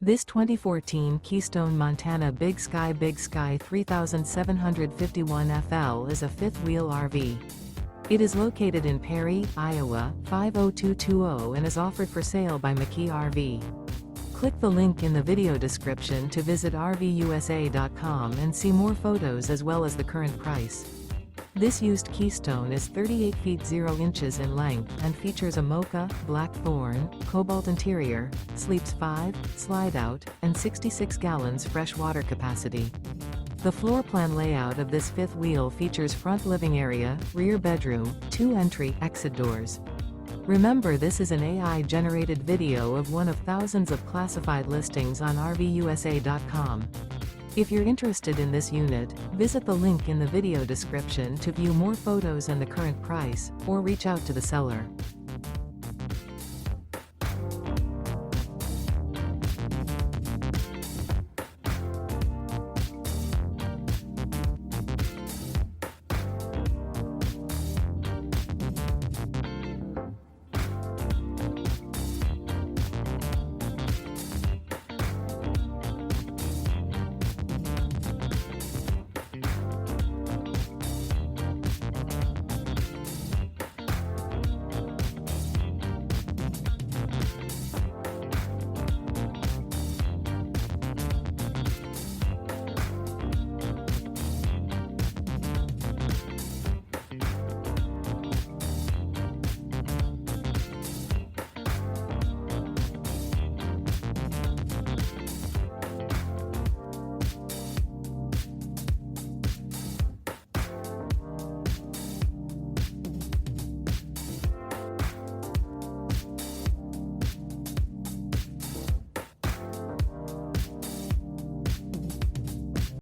This 2014 Keystone Montana Big Sky 3751 FL is a fifth-wheel RV. It is located in Perry, Iowa, 50220 and is offered for sale by McKee RV. Click the link in the video description to visit RVUSA.com and see more photos as well as the current price. This used Keystone is 38 feet 0 inches in length and features a Mocha, black Thorn, Cobalt interior, sleeps 5, Slideout, and 66 gallons fresh water capacity. The floor plan layout of this fifth wheel features front living area, rear bedroom, 2 entry/exit doors. Remember, this is an AI-generated video of one of thousands of classified listings on RVUSA.com. If you're interested in this unit, visit the link in the video description to view more photos and the current price, or reach out to the seller.